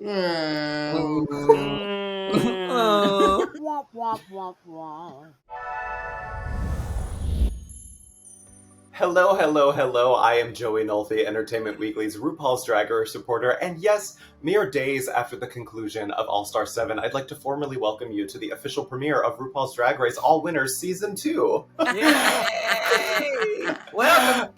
Womp, womp, womp, womp. Hello, hello, hello. I am Joey NOLFI, Entertainment Weekly's RuPaul's Drag Race reporter, and yes, mere days after the conclusion of All-Star 7, I'd like to formally welcome you to the official premiere of RuPaul's Drag Race All Winners Season 2. Yay! Welcome!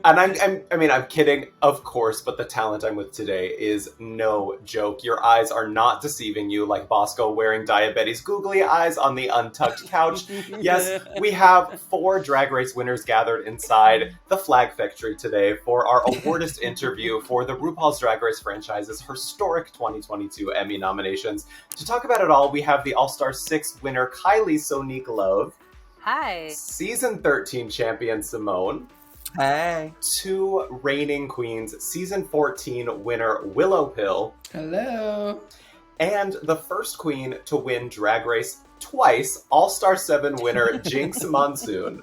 And I'm kidding, of course, but the talent I'm with today is no joke. Your eyes are not deceiving you like Bosco wearing diabetes googly eyes on the untucked couch. Yes, we have 4 Drag Race winners gathered inside the Flag Factory today for our Awardist interview for the RuPaul's Drag Race franchise's historic 2022 Emmy nominations. To talk about it all, we have the All-Star 6 winner Kylie Sonique Love. Hi. Season 13 champion Symone. Hey. 2 reigning queens, Season 14 winner Willow Pill. Hello. And the first queen to win Drag Race twice, All-Star 7 winner Jinkx Monsoon.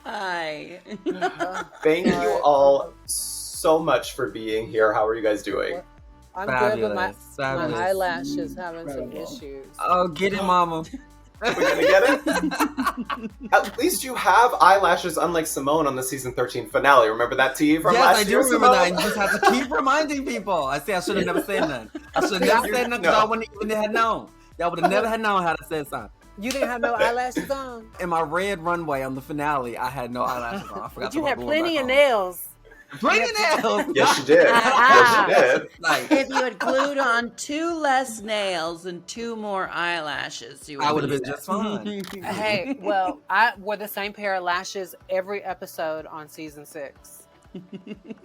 Hi. Thank you all so much for being here. How are you guys doing? I'm Fabulous. good, but my Fabulous. eyelashes having some Incredible. issues. Oh, get it, mama. We're gonna get it? At least you have eyelashes, unlike Symone on the Season 13 finale. Remember that tea from Yes, last I do year, remember Symone? that. You just have to keep reminding people. I should have never said nothing. I should have never said nothing because y'all wouldn't even have known. Y'all would have never had known how to say something. You didn't have no eyelashes on? In my red runway on the finale, I had no eyelashes on. I forgot But to you put had them plenty back of on. nails. Plenty of nails. Yes, you did. Yes, you did. Like, If you had glued on 2 less nails and 2 more eyelashes, you I would have been set. just fine. Hey, well, I wore the same pair of lashes every episode on Season 6.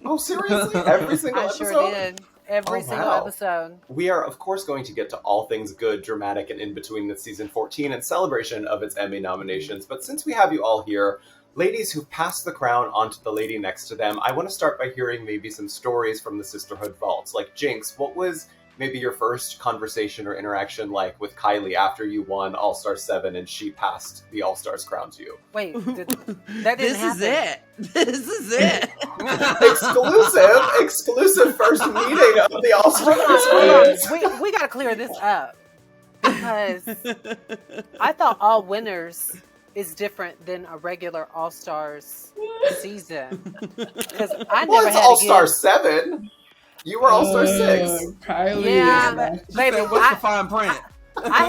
Oh, seriously? Every single I episode? sure did. Every Oh, single wow. episode. We are, of course, going to get to all things good, dramatic, and in between with Season 14 in celebration of its Emmy nominations. But since we have you all here, ladies who've passed the crown onto the lady next to them, I want to start by hearing maybe some stories from the Sisterhood Vaults. Like, Jinkx, what was maybe your first conversation or interaction like with Kylie after you won All-Star 7 and she passed the All-Stars crown to you? Wait, that didn't This happen. is it. This is it. Exclusive first meeting of the All-Stars Hold queens. on. We got to clear this up. Because I thought All Winners is different than a regular All-Stars season. Because I Well, never it's had All-Star to 7. You were All-Star 6. Kylie. Yeah, is but baby, What's the fine print? I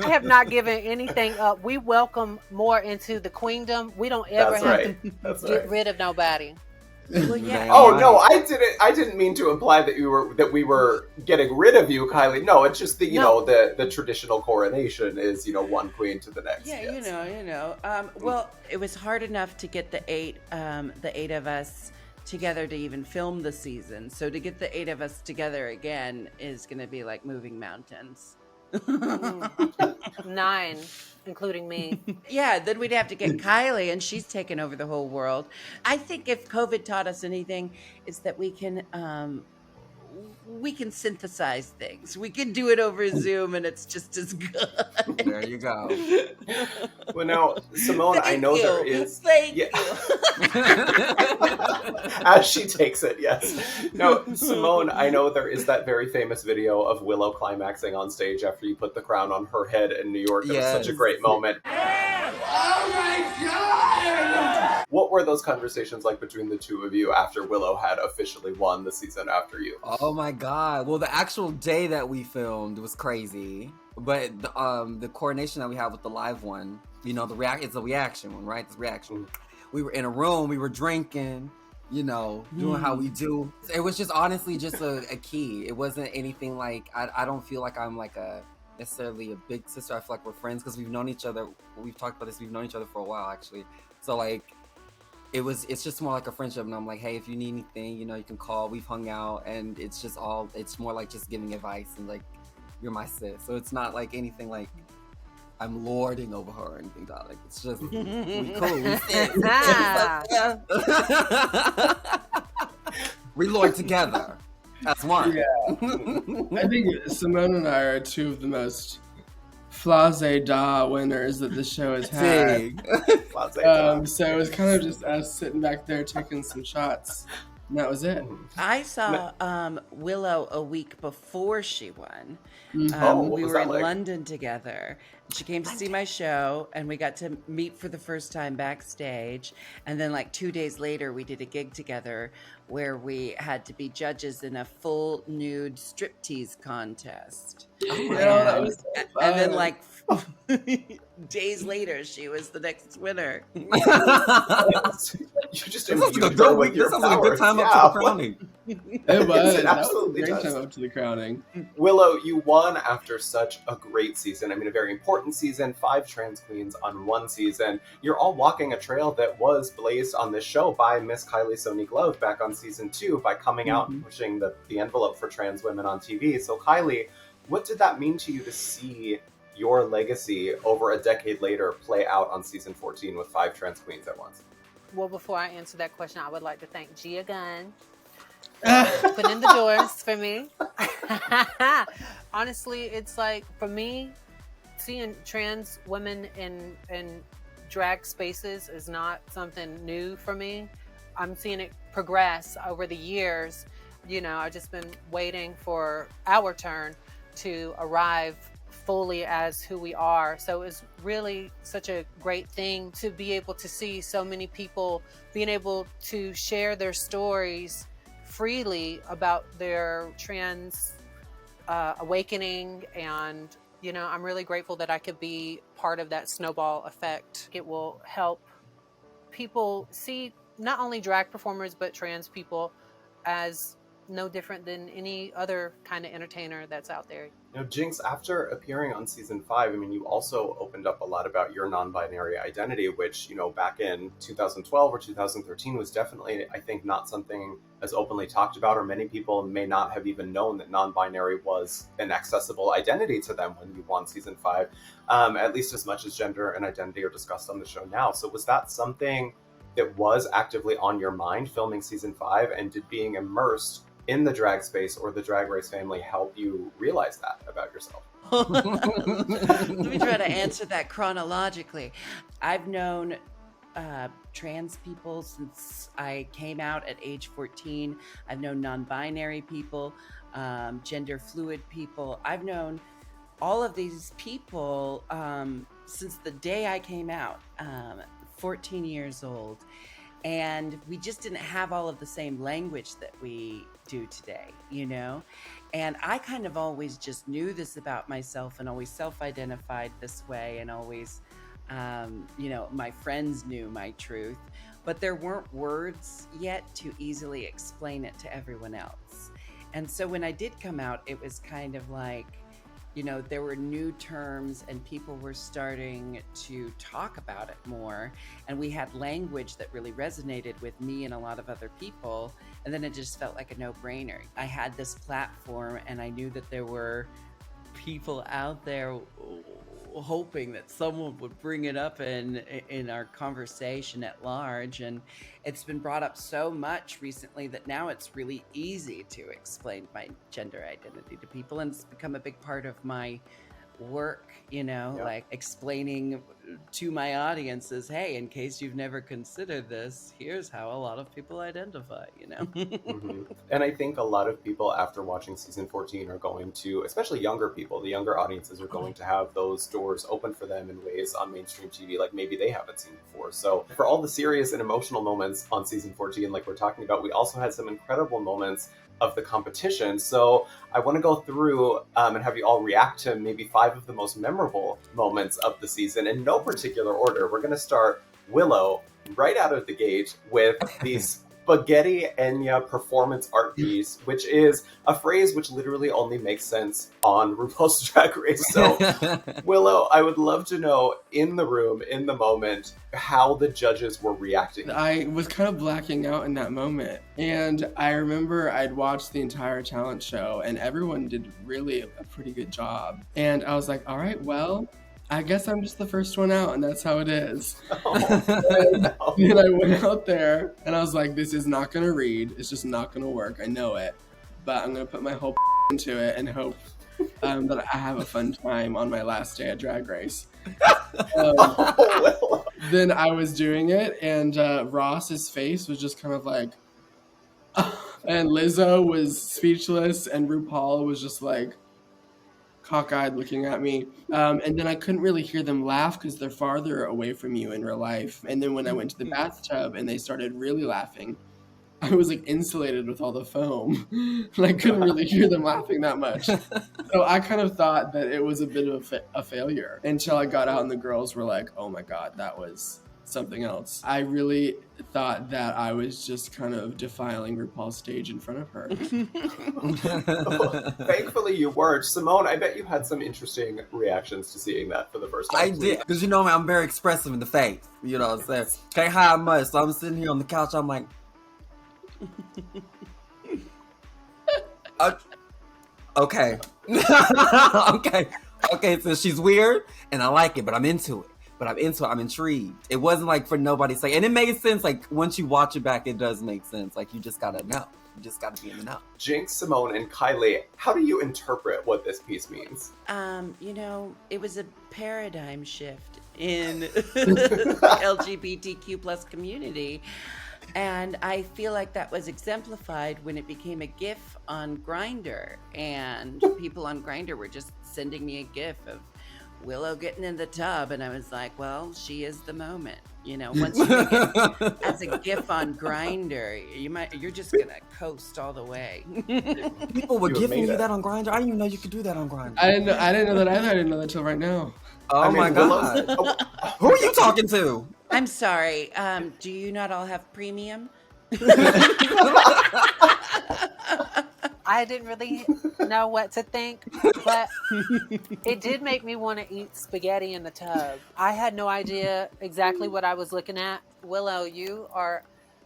have not given anything up. We welcome more into the queendom. We don't ever That's have right. to That's get right. rid of nobody. Well, yeah. Oh no, I didn't mean to imply that we were getting rid of you, Kylie. No, it's just that the traditional coronation is one queen to the next. Yeah, yes. you know. Well, it was hard enough to get the eight of us together to even film the season. So to get the 8 of us together again is going to be like moving mountains. 9, including me. Yeah, then we'd have to get Kylie, and she's taken over the whole world. I think if COVID taught us anything, is that we can synthesize things. We can do it over Zoom, and it's just as good. There you go. Well, now, Symone, I know there is. Thank Yeah. you. As she takes it, yes. No, Symone, I know there is that very famous video of Willow climaxing on stage after you put the crown on her head in New York. It was such a Yes. great moment. Oh my god! What were those conversations like between the two of you after Willow had officially won the season after you? Oh my god. Well, the actual day that we filmed was crazy. But the coordination that we had with the live one, it's a reaction one, right? It's a reaction. We were in a room, we were drinking, doing how we do. It was just honestly just a key. It wasn't anything like, I don't feel like I'm like necessarily a big sister. I feel like we're friends because we've known each other. We've talked about this. We've known each other for a while, actually. So like, it's just more like a friendship. And I'm like, hey, if you need anything, you can call. We've hung out, and it's more like just giving advice and like, you're my sis. So it's not like anything like I'm lording over her or anything, like it's just we cool. We sis. We lord together. That's one. Yeah. I think Symone and I are 2 of the most flase-da winners that the show has had. So it was kind of just us sitting back there taking some shots And that was it. I saw Willow a week before she won. What We was were that in like? London together. She came to see my show, and we got to meet for the first time backstage. And then, like 2 days later, we did a gig together where we had to be judges in a full nude striptease contest. Oh my Yeah, that God. was so And then, fun. like days later, she was the next winner. You just This sounds like a imbued her good with week. your This sounds like a good powers. time up to Yeah. the crowning. It was. It That was a absolutely great does. time up to the crowning. Willow, you won after such a great season. I mean, a very important season, 5 trans queens on 1 season. You're all walking a trail that was blazed on this show by Miss Kylie Sonique Love back on season 2 by coming out and pushing the envelope for trans women on TV. So, Kylie, what did that mean to you to see your legacy over a decade later play out on season 14 with 5 trans queens at once? Well, before I answer that question, I would like to thank Gia Gunn for opening the doors for me. Honestly, it's like, for me, seeing trans women in drag spaces is not something new for me. I'm seeing it progress over the years. You know, I've just been waiting for our turn to arrive fully as who we are. So it's really such a great thing to be able to see so many people being able to share their stories freely about their trans awakening. And, you know, I'm really grateful that I could be part of that snowball effect. It will help people see not only drag performers, but trans people as no different than any other kind of entertainer that's out there. You know, Jinkx, after appearing on season 5, I mean, you also opened up a lot about your non-binary identity, which, you know, back in 2012 or 2013 was definitely, I think, not something as openly talked about, or many people may not have even known that non-binary was an accessible identity to them when you won season 5, at least as much as gender and identity are discussed on the show now. So was that something that was actively on your mind filming season 5, and did being immersed in the drag space or the Drag Race family help you realize that about yourself? Let me try to answer that chronologically. I've known trans people since I came out at age 14. I've known non-binary people, gender fluid people. I've known all of these people since the day I came out, 14 years old. And we just didn't have all of the same language that we do today, you know? And I kind of always just knew this about myself and always self-identified this way, and always, you know, my friends knew my truth, but there weren't words yet to easily explain it to everyone else. And so when I did come out, it was kind of like, you know, there were new terms and people were starting to talk about it more. And we had language that really resonated with me and a lot of other people. And then it just felt like a no-brainer. I had this platform and I knew that there were people out there hoping that someone would bring it up in our conversation at large. And it's been brought up so much recently that now it's really easy to explain my gender identity to people, and it's become a big part of my work, you know, like explaining to my audiences, hey, in case you've never considered this, here's how a lot of people identify, you know. And I think a lot of people after watching season 14 are going to, especially younger people, the younger audiences are going to have those doors open for them in ways on mainstream TV like maybe they haven't seen before. So for all the serious and emotional moments on season 14, like we're talking about, we also had some incredible moments of the competition. So I want to go through and have you all react to maybe 5 of the most memorable moments of the season in no particular order. We're going to start Willow right out of the gate with the Spaghetti Enya performance art piece, which is a phrase which literally only makes sense on RuPaul's Drag Race. So Willow, I would love to know in the room, in the moment, how the judges were reacting. I was kind of blacking out in that moment. And I remember I'd watched the entire talent show and everyone did really a pretty good job. And I was like, all right, well, I guess I'm just the first one out, and that's how it is. And I went out there, and I was like, this is not going to read. It's just not going to work. I know it. But I'm going to put my whole into it and hope that I have a fun time on my last day at Drag Race. Then I was doing it, and Ross's face was just kind of like, And Lizzo was speechless, and RuPaul was just like cockeyed looking at me. And then I couldn't really hear them laugh because they're farther away from you in real life. And then when I went to the bathtub and they started really laughing, I was like insulated with all the foam. And I couldn't really hear them laughing that much. So I kind of thought that it was a bit of a failure until I got out and the girls were like, oh my God, that was something else. I really thought that I was just kind of defiling RuPaul's stage in front of her. Thankfully you weren't. Symone, I bet you had some interesting reactions to seeing that for the first time. I did, because you know me, I'm very expressive in the face. You know what I'm saying? Can't hide much. So I'm sitting here on the couch, I'm like, okay. Okay, so she's weird and I like it, but I'm into it. I'm intrigued. It wasn't like for nobody's sake. And it made sense, like once you watch it back, it does make sense. Like you just gotta know. You just gotta be in the know. Jinkx, Symone, and Kylie, how do you interpret what this piece means? It was a paradigm shift in the LGBTQ plus community. And I feel like that was exemplified when it became a GIF on Grindr, and people on Grindr were just sending me a GIF of Willow getting in the tub, and I was like, well, she is the moment. You know, once you make it as a GIF on Grindr, you're just gonna coast all the way. People were gifting you that on Grindr. I didn't even know you could do that on Grindr. I didn't know that either. I didn't know that till right now. Oh my God. Who are you talking to? I'm sorry. Do you not all have premium? I didn't really know what to think, but it did make me want to eat spaghetti in the tub. I had no idea exactly what I was looking at. Willow, you are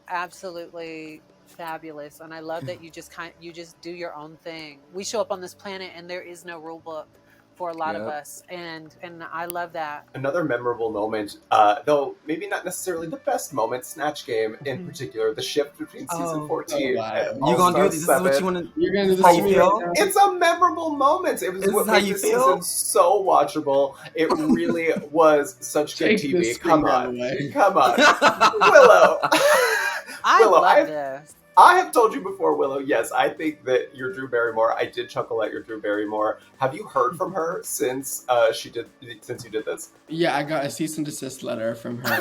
absolutely fabulous, and I love that you just do your own thing. We show up on this planet, and there is no rule book for a lot of us, and I love that. Another memorable moment, though maybe not necessarily the best moment, Snatch Game in particular, the shift between season 14 and you gonna do this? This is 7. what you want to? You're gonna do this How to you me feel? right now? It's a memorable moment. It was This what is how made you this feel? season so watchable. It really was such good Take this TV. Come screen on. away. Come on. Willow. I Willow, love this. I have told you before, Willow, yes, I think that you're Drew Barrymore. I did chuckle at your Drew Barrymore. Have you heard from her since you did this? Yeah, I got a cease and desist letter from her.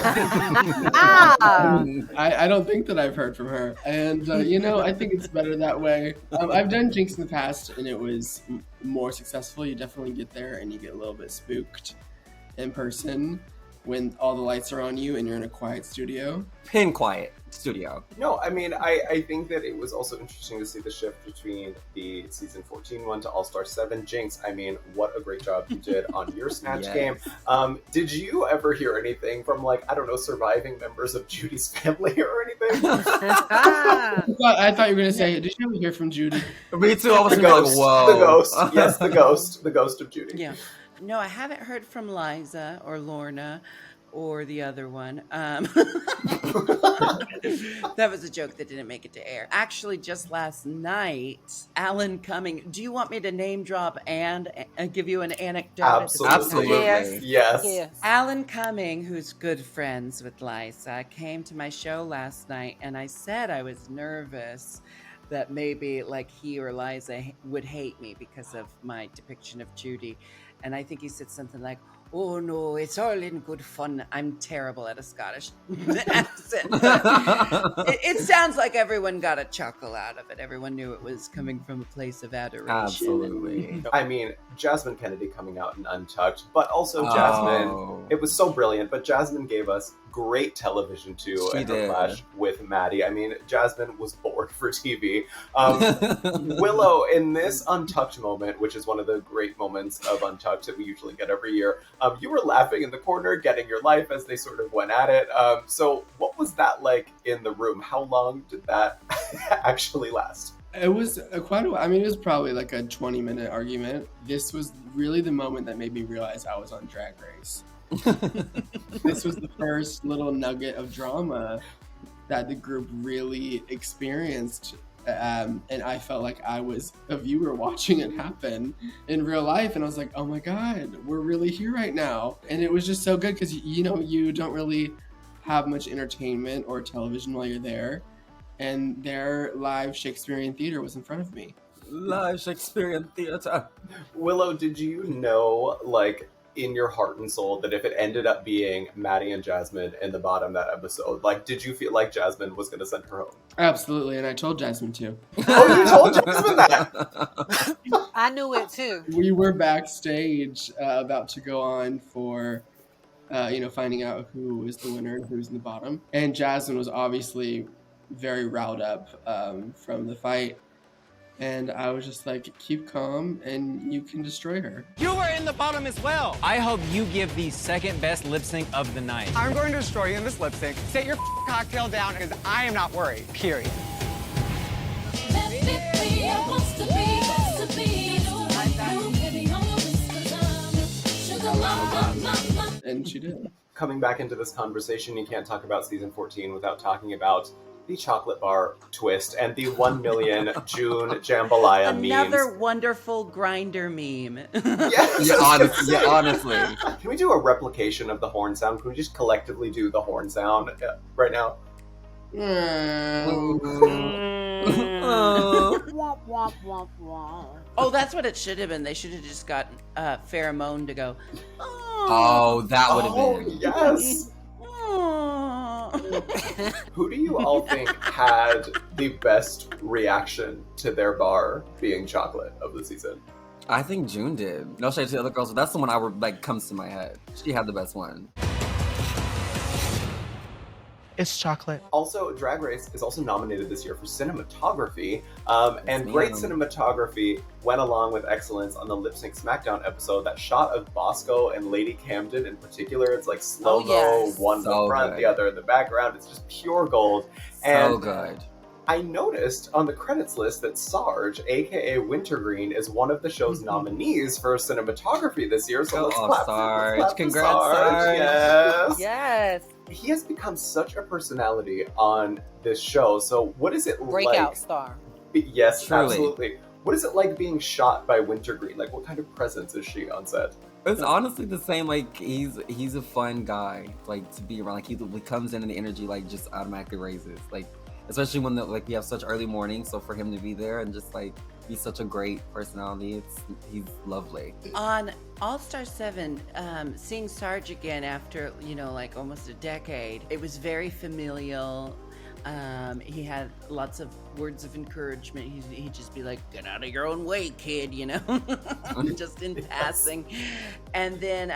Ah! I don't think that I've heard from her. And, I think it's better that way. I've done Jinkx in the past, and it was more successful. You definitely get there, and you get a little bit spooked in person when all the lights are on you and you're in a quiet studio. Pin quiet studio. No, I mean, I think that it was also interesting to see the shift between the season 14 one to All-Star 7. Jinkx, I mean, what a great job you did on your Snatch Yes. game. Did you ever hear anything from, surviving members of Judy's family or anything? I thought you were going to say, did you ever hear from Judy? Me too. I was The like, ghost. whoa. The ghost. Yes, the ghost. The ghost of Judy. Yeah. No, I haven't heard from Liza or Lorna or the other one. That was a joke that didn't make it to air. Actually, just last night, Alan Cumming. Do you want me to name drop and give you an anecdote? Absolutely. Yes. Yes. Alan Cumming, who's good friends with Liza, came to my show last night, and I said I was nervous that maybe he or Liza would hate me because of my depiction of Judy. And I think he said something like, "Oh no, it's all in good fun. I'm terrible at a Scottish accent." It sounds like everyone got a chuckle out of it. Everyone knew it was coming from a place of adoration. Absolutely. I mean, Jasmine Kennedy coming out in Untucked, but also Jasmine, it was so brilliant, but Jasmine gave us great television too, She and her did. clash with Maddie. I mean, Jasmine was bored for TV. Willow, in this Untucked moment, which is one of the great moments of Untucked that we usually get every year, you were laughing in the corner, getting your life as they sort of went at it. So what was that like in the room? How long did that actually last? It was quite a while. I mean, it was probably like a 20-minute argument. This was really the moment that made me realize I was on Drag Race. This was the first little nugget of drama that the group really experienced. And I felt like I was a viewer watching it happen in real life. And I was like, oh my God, we're really here right now. And it was just so good because, you don't really have much entertainment or television while you're there. and their live Shakespearean theater was in front of me. Live Shakespearean theater. Willow, did you know, like, in your heart and soul that if it ended up being Maddie and Jasmine in the bottom that episode, like, did you feel like Jasmine was going to send her home? Absolutely, and I told Jasmine too. Oh, you told Jasmine that? I knew it too. We were backstage about to go on for, finding out who is the winner and who's in the bottom. And Jasmine was obviously very riled up from the fight. And I was just like, keep calm and you can destroy her. You were in the bottom as well. I hope you give the second best lip sync of the night. I'm going to destroy you in this lip sync. Set your cocktail down because I am not worried, period. And she did. Coming back into this conversation, you can't talk about season 14 without talking about the chocolate bar twist and the 1 million June jambalaya memes. Another wonderful grinder meme. Yes, honestly. Can we do a replication of the horn sound? Can we just collectively do the horn sound right now? Oh, that's what it should have been. They should have just got Pheromone to go. Oh, that would have been. Yes. Who do you all think had the best reaction to their bar being chocolate of the season? I think June did. No shade to the other girls, but that's the one comes to my head. She had the best one. It's chocolate. Also, Drag Race is also nominated this year for cinematography, and great cinematography went along with excellence on the Lip Sync SmackDown episode. That shot of Bosco and Lady Camden in particular, it's like slow-mo, one in the front, the other in the background. It's just pure gold. And so good. I noticed on the credits list that Sarge, aka Wintergreen, is one of the show's nominees for cinematography this year. So let's clap Sarge. Let's clap Congrats, for Sarge. Yes. Yes. He has become such a personality on this show. So what is it Breakout like? star. Yes, Truly. absolutely. What is it like being shot by Wintergreen? Like, what kind of presence is she on set? It's honestly the same. Like he's a fun guy, like to be around. Like he comes in and the energy like just automatically raises. Like especially when we have such early mornings. So for him to be there and just like be such a great personality, he's lovely. On All Star 7, seeing Sarge again after like almost a decade, it was very familial. He had lots of words of encouragement. He'd just be like, "Get out of your own way, kid," just in passing. And then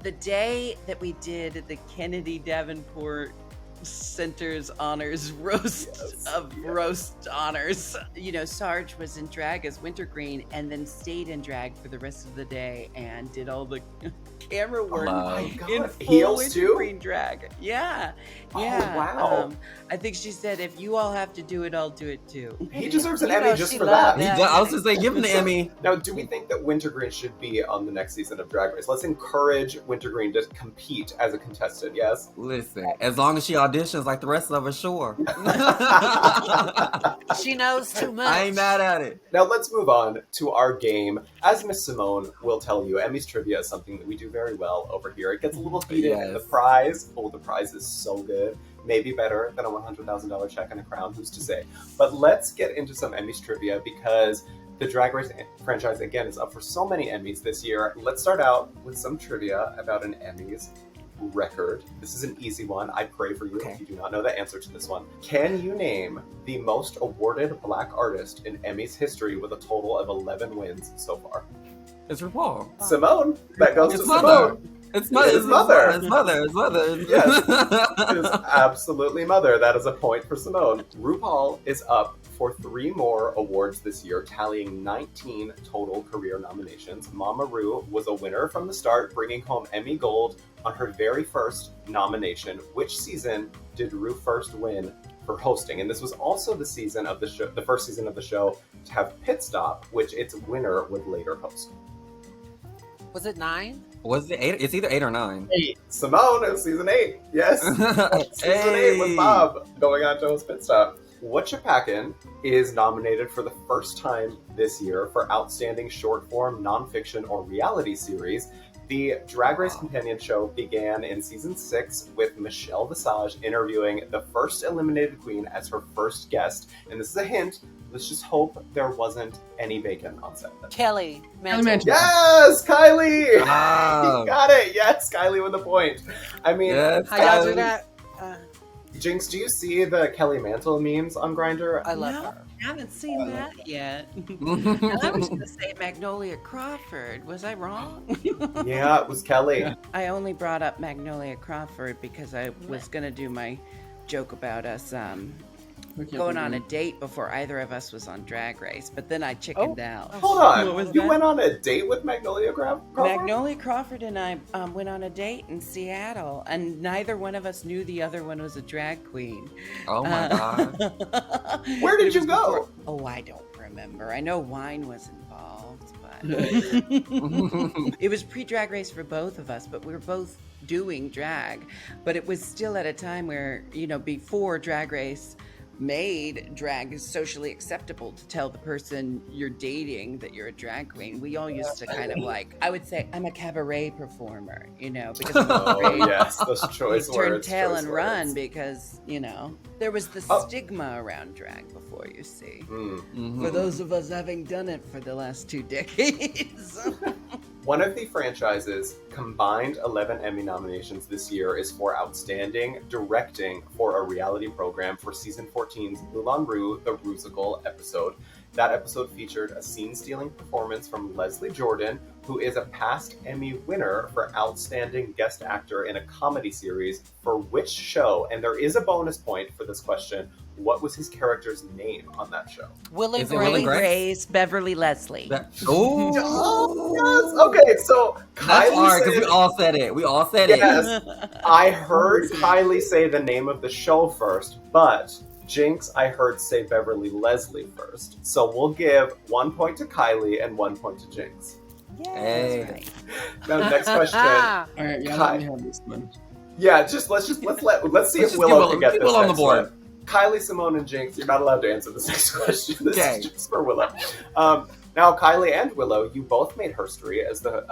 the day that we did the Kennedy Davenport Center's honors roast roast honors, Sarge was in drag as Wintergreen and then stayed in drag for the rest of the day and did all the camera work in full Heels too? Wintergreen drag. Yeah. Oh, wow. I think she said, if you all have to do it, I'll do it too. He deserves an You Emmy know just she for loved that. that. I was just like, give him the Emmy. Now, do we think that Wintergreen should be on the next season of Drag Race? Let's encourage Wintergreen to compete as a contestant, yes? Listen, as long as she auditions like the rest of us, sure. She knows too much. I ain't mad at it. Now let's move on to our game. As Miss Symone will tell you, Emmy's trivia is something that we do very well over here. It gets a little heated. Yes. The prize is so good. Maybe better than a $100,000 check and a crown, who's to say. But let's get into some Emmys trivia because the Drag Race franchise, again, is up for so many Emmys this year. Let's start out with some trivia about an Emmys record. This is an easy one. I pray for you if you do not know the answer to this one. Can you name the most awarded Black artist in Emmys history with a total of 11 wins so far? It's RuPaul. Simone. That goes It's to mother. Simone. It's mother. It is mother. It's mother. It's mother. Yes. It is absolutely mother. That is a point for Simone. RuPaul is up for 3 more awards this year, tallying 19 total career nominations. Mama Ru was a winner from the start, bringing home Emmy Gold on her very first nomination. Which season did Ru first win for hosting? And this was also the season of the show, the first season of the show to have Pit Stop, which its winner would later host. Was it 9? Was it 8? It's either 8 or 9. 8. Simone, it was season 8. Yes. Season 8 with Bob going on to host Pit Stop. Whatchapacken is nominated for the first time this year for Outstanding Short Form, Nonfiction, or Reality Series. The Drag Race companion show began in season 6 with Michelle Visage interviewing the first eliminated queen as her first guest. And this is a hint. Let's just hope there wasn't any bacon on set. Kelly Mantle. Yes, Kylie! Ah. You got it. Yes, Kylie with a point. I mean, Yes, How y'all do Kylie. that? Jinkx, do you see the Kelly Mantle memes on Grindr? I love No, her. I haven't seen that yet. I was going to say Magnolia Crawford. Was I wrong? Yeah, it was Kelly. I only brought up Magnolia Crawford because I was going to do my joke about us going on a date before either of us was on Drag Race, but then I chickened out. Hold on. You went on a date with Magnolia Crawford? Magnolia Crawford and I went on a date in Seattle, and neither one of us knew the other one was a drag queen. Oh my God. Where did you go? Oh, I don't remember. I know wine was involved, but it was pre-Drag Race for both of us, but we were both doing drag. But it was still at a time where, you know, before Drag Race made drag socially acceptable to tell the person you're dating that you're a drag queen. We all used to kind of like, I would say, I'm a cabaret performer, you know, because I'm afraid yes, those choice you turn words. tail choice and words. run because, you know, there was the stigma around drag before, you see. For those of us having done it for the last 2 decades. One of the franchise's combined 11 Emmy nominations this year is for Outstanding Directing for a Reality Program for Season 14's Moulin Rouge, the Rusical episode. That episode featured a scene-stealing performance from Leslie Jordan, who is a past Emmy winner for Outstanding Guest Actor in a Comedy Series for which show? And there is a bonus point for this question. What was his character's name on that show? Willie Is it Willie Grace. Grace? Grace, Beverly Leslie. Oh, Yes. Okay, so that's Kylie hard because said- we all said it. We all said Yes. I heard Kylie say the name of the show first, but Jinkx, I heard say Beverly Leslie first. So we'll give 1 point to Kylie and 1 point to Jinkx. Yeah, Hey. that's right. Now, next question. Ah, All right, yeah, let me have this one. Yeah, let's see Let's if just Willow give can get this Willow on the next board. one. Kylie, Symone, and Jinkx, you're not allowed to answer this next question. This Okay. is just for Willow. Now, Kylie and Willow, you both made history as the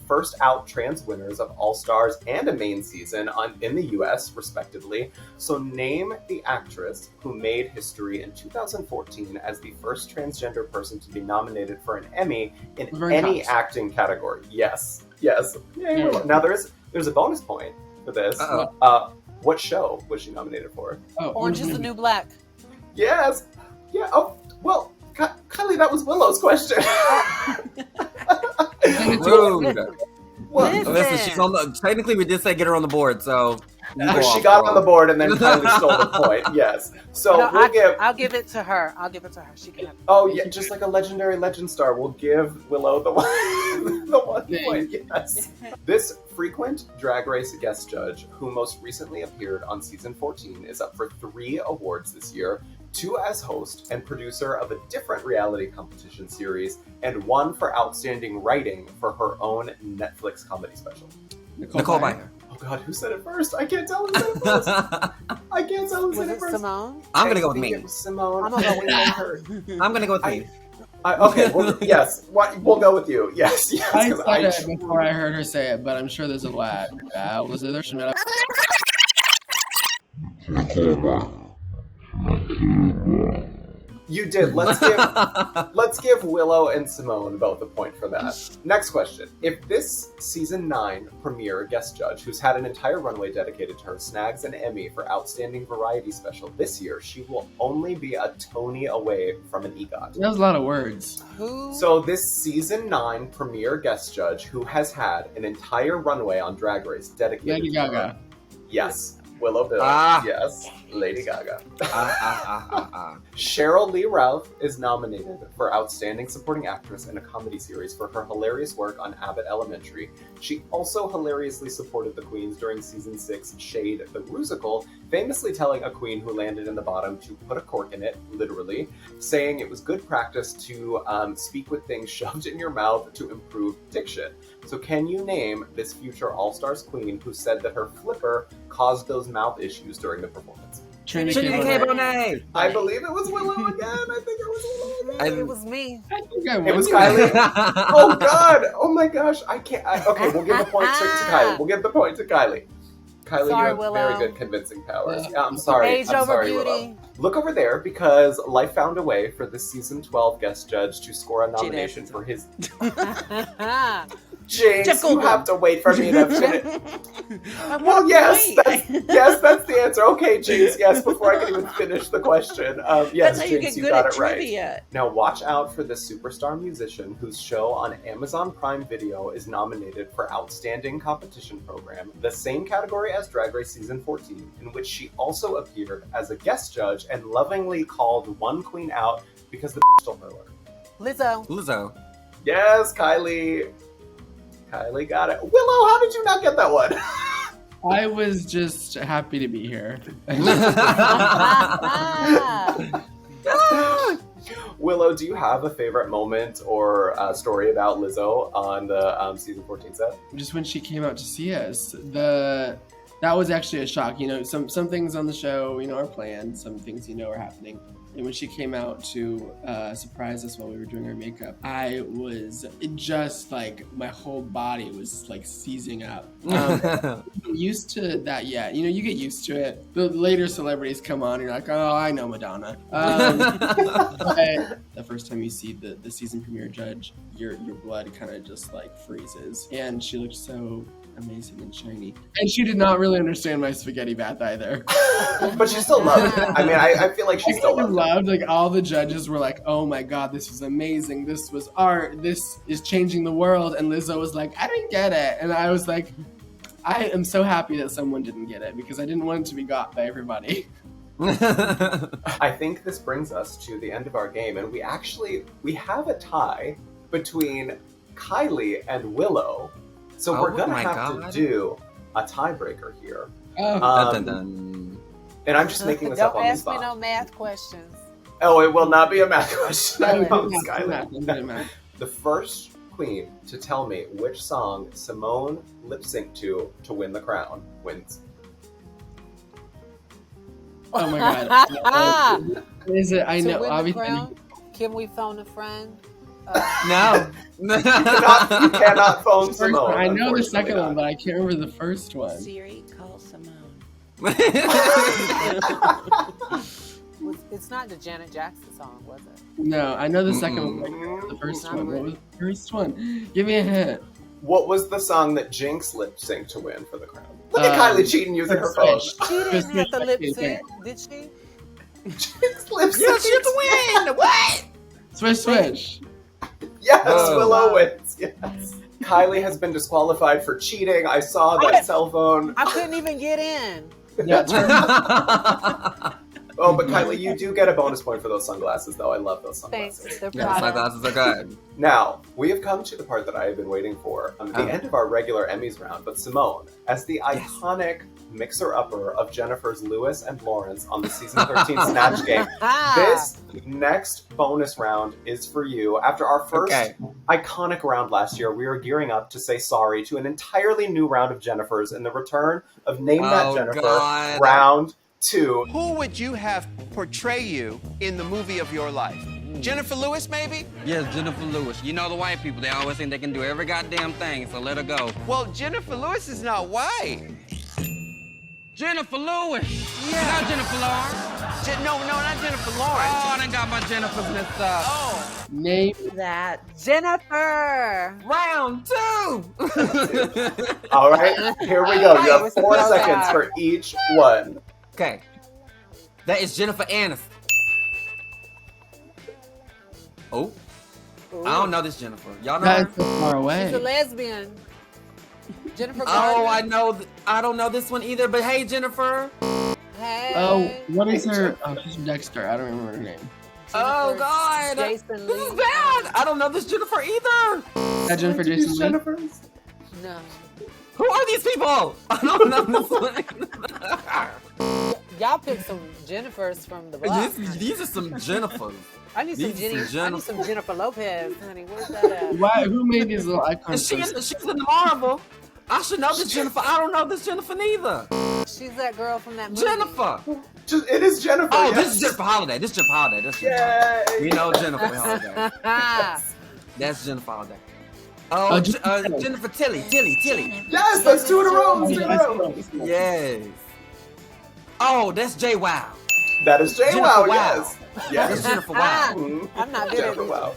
first out trans winners of All Stars and a main season in the US, respectively. So name the actress who made history in 2014 as the first transgender person to be nominated for an Emmy in Laverne any Cox. acting category. Yes. Yay, Yeah. Willow. Now, there's a bonus point for this. Uh-oh. What show was she nominated for? Oh, Orange is the New Black. Yes. Yeah. Oh, well, Kylie, that was Willow's question. rude. Well, Listen, she's on the. Technically, we did say get her on the board, so you go she off, got girl. on the board and then Kylie stole the point. Yes. So No, we'll give. I'll give it to her. I'll give it to her. She can have it. Oh yeah, just like a legendary legend star, we'll give Willow the one, the 1 Dang. point. Yes. This frequent Drag Race guest judge, who most recently appeared on season 14, is up for 3 awards this year: 2 as host and producer of a different reality competition series, and 1 for outstanding writing for her own Netflix comedy special. Nicole Byer. Oh God, who said it first? I can't tell who said it first. I can't tell who Was said it it first. Simone? I'm gonna go with I think me. It was Symone. I'm gonna go with I me. heard. I'm gonna go with me. Okay, well, yes. We'll go with you. Yes, yes. I 'cause said it before I heard her say it, but I'm sure there's a lag. Was it there? You did. Let's give Willow and Symone both a point for that. Next question. If this season 9 premiere guest judge, who's had an entire runway dedicated to her, snags an Emmy for Outstanding Variety Special this year, she will only be a Tony away from an EGOT. That was a lot of words. Who? So this season 9 premiere guest judge, who has had an entire runway on Drag Race dedicated Lady to her. Gaga. Yes. Willow Pill. Ah. Yes. Lady Gaga. Ah. Cheryl Lee Ralph is nominated for Outstanding Supporting Actress in a Comedy Series for her hilarious work on Abbott Elementary. She also hilariously supported the queens during season 6 Shade the Rusical, famously telling a queen who landed in the bottom to put a cork in it, literally, saying it was good practice to speak with things shoved in your mouth to improve diction. So can you name this future All-Stars queen who said that her flipper caused those mouth issues during the performance? Trinity K. Bonet. I believe it was Willow again. I think it was Willow again. It was me. I think I It was won. Kylie. Oh God! Oh my gosh! I can't. Okay, we'll give the point to Kylie. We'll give the point to Kylie. Kylie, Sorry, you have Willow. very good convincing powers. Yeah, I'm sorry. Age I'm over sorry, beauty. Willow. Look over there because Life found a way for the season 12 guest judge to score a nomination for his. Jinkx, you have to wait for me to finish. Well, yes, that's the answer. Okay, Jinkx, yes, before I can even finish the question. Yes, That's how you Jinkx, get you good got at it right. trivia. Now watch out for the superstar musician whose show on Amazon Prime Video is nominated for Outstanding Competition Program, the same category as Drag Race Season 14, in which she also appeared as a guest judge and lovingly called one queen out because the stole her look. Lizzo. Yes, Kylie. Kylie got it. Willow, how did you not get that one? I was just happy to be here. Willow, do you have a favorite moment or story about Lizzo on the season 14 set? Just when she came out to see us, that was actually a shock. You know, some things on the show, are planned. Some things, are happening. And when she came out to surprise us while we were doing our makeup, I was just like, my whole body was like seizing up. Used to that yet. You get used to it. The later celebrities come on, and you're like, oh, I know Madonna. But the first time you see the season premiere judge, your blood kind of just like freezes. And she looked so amazing and shiny. And she did not really understand my spaghetti bath either. But she still loved it. I mean, I feel like she still loved it. Like, all the judges were like, oh my God, this was amazing. This was art. This is changing the world. And Lizzo was like, I didn't get it. And I was like, I am so happy that someone didn't get it because I didn't want it to be got by everybody. I think this brings us to the end of our game. And we have a tie between Kylie and Willow. So we're going to have to do a tiebreaker here. And I'm just making this up on the spot. Don't ask me no math questions. Oh, it will not be a math question. I promise, Math. Kylie. The first queen to tell me which song Symone lip-synced to win the crown wins. Oh my God. Is it? I know. Obviously. Can we phone a friend? No. You cannot phone Symone. I know the second one, but I can't remember the first one. Siri, call Symone. It's not the Janet Jackson song, was it? No, I know the second one. The first one. What was the first one? Give me a hint. What was the song that Jinkx lip-synced to win for the crown? Look at Kylie cheating using her phone. She didn't have to lip sync, did she? Jinkx lip-synced. Yeah, she had to win. What? Switch. Yes, Willow wins. Yes. Kylie has been disqualified for cheating. I saw that cell phone. I couldn't even get in. Yeah, Oh, but Kylie, you do get a bonus point for those sunglasses, though. I love those sunglasses. Thanks. They're Yeah, sunglasses are good. Now, we have come to the part that I have been waiting for. The end of our regular Emmys round, but Symone, as the iconic mixer-upper of Jennifer's Lewis and Lawrence on the season 13 Snatch Game, this next bonus round is for you. After our first iconic round last year, we are gearing up to say sorry to an entirely new round of Jennifers in the return of Name That Jennifer round 2. Who would you have portray you in the movie of your life? Jennifer Lewis, maybe? Yes, Jennifer Lewis. You know the white people, they always think they can do every goddamn thing, so let her go. Well, Jennifer Lewis is not white. Jennifer Lewis! Yeah. Not Jennifer Lawrence. No, not Jennifer Lawrence. Oh, I done got my Jennifer's mixed up. Oh. Name that. Jennifer! Round 2! All right, here we go. You have 4 seconds for each one. Okay. That is Jennifer Aniston. Oh. I don't know this Jennifer. Y'all know her? That's so far away. She's a lesbian. Jennifer Oh, Gardner. I don't know this one either, but hey, Jennifer. Hey. Oh, what is her? Oh, she's Dexter. I don't remember her name. Oh, God. Jason This is Lee. bad. I don't know this Jennifer either. That Jennifer Jason Lee? Jennifers? No. Who are these people? I don't know this one. Y'all picked some Jennifers from the block. These are some Jennifers. I need some Jennifer Lopez, honey. Where's that at? Why? Who made these little icons? She's in the Marvel. I should know this Jennifer. I don't know this Jennifer neither. She's that girl from that movie. Jennifer. It is Jennifer. Oh, yes. this is Jennifer Holiday. This is Jennifer Holiday. That's Jennifer Holiday. We know Jennifer Holiday. That's Jennifer Holiday. Oh, Jennifer Tilly. Yes, that's 2 in a row. 2 in a row. Yes. Oh, that's Jay Wow. That is Jay Jennifer Wow. Wow. Yes. That's Jennifer Wow. I'm not good Jennifer at Wow.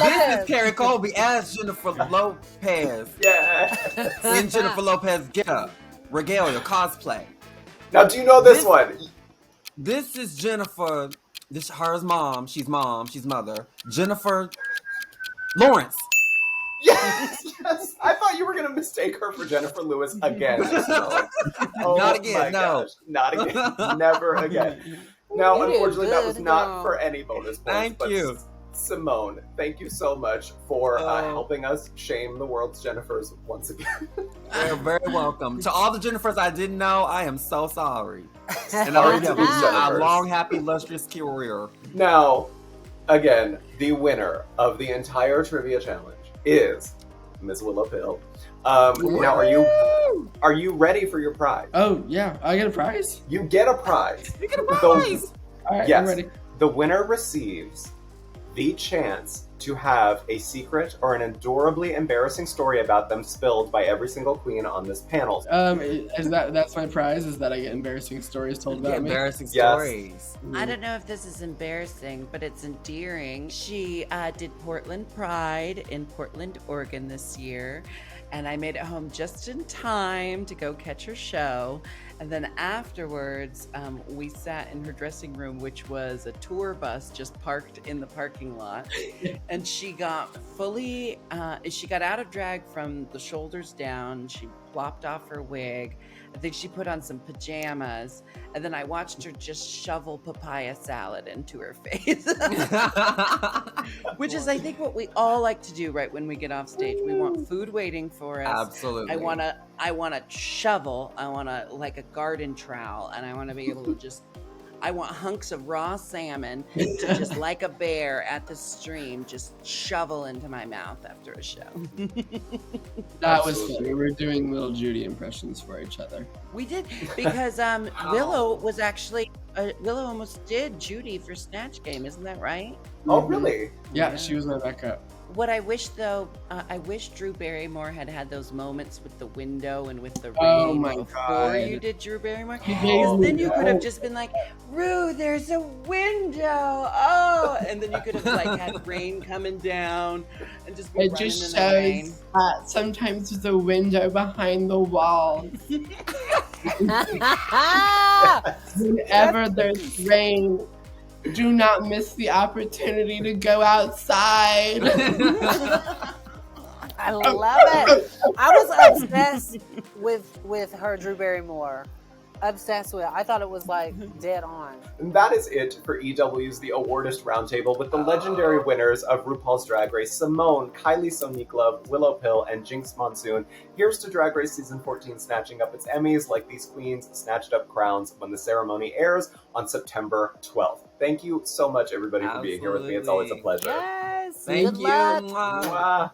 This is Carrie Colby as Jennifer Lopez. Yeah. In Jennifer Lopez get up, regalia, cosplay. Now, do you know this one? This is Jennifer. This her mom. She's mother. Jennifer Lawrence. Yes. I thought you were gonna mistake her for Jennifer Lewis again. Not again. No. Gosh. Not again. Never again. Now, unfortunately, that was not for any bonus points. Thank you. Symone, thank you so much for helping us shame the world's Jennifers once again. You're very welcome. To all the Jennifers I didn't know, I am so sorry. And Sorry I to have these a Jennifers. long, happy, lustrous career. Now, again, the winner of the entire trivia challenge is Miss Willow Pill. Now, are you ready for your prize? Oh, yeah. I get a prize? You get a prize. You get a prize. All right, Yes. I'm ready. The winner receives the chance to have a secret or an adorably embarrassing story about them spilled by every single queen on this panel. That's my prize? Is that I get embarrassing stories told about me? Embarrassing Yes. stories. I don't know if this is embarrassing, but it's endearing. She did Portland Pride in Portland, Oregon this year, and I made it home just in time to go catch her show. And then afterwards, we sat in her dressing room, which was a tour bus just parked in the parking lot. And she got out of drag from the shoulders down. She plopped off her wig. I think she put on some pajamas. And then I watched her just shovel papaya salad into her face. Which is, I think, what we all like to do right when we get off stage. We want food waiting for us. Absolutely. I want a shovel. I want like a garden trowel, and I want to be able to I want hunks of raw salmon to just like a bear at the stream, just shovel into my mouth after a show. That was fun. We were doing little Judy impressions for each other. We did, because Willow was actually, Willow almost did Judy for Snatch Game, isn't that right? Oh, really? Yeah, she was my backup. What I wish, though, I wish Drew Barrymore had those moments with the window and with the rain Oh my before God. you did Drew Barrymore. gave me Then you could have hope. just been like, Rue, there's a window. Oh, and then you could have had rain coming down and just be It running just in the rain. shows that sometimes there's a window behind the wall. Whenever there's rain, do not miss the opportunity to go outside. I love it. I was obsessed with her Drew Barrymore. Obsessed with it. I thought it was like dead on. And that is it for EW's The Awardist Roundtable with the legendary winners of RuPaul's Drag Race, Symone, Kylie Sonique Love, Willow Pill, and Jinkx Monsoon. Here's to Drag Race Season 14 snatching up its Emmys like these queens snatched up crowns when the ceremony airs on September 12th. Thank you so much, everybody, for being here with me. It's always a pleasure. Yes. Thank Good you. luck. Mwah. Mwah.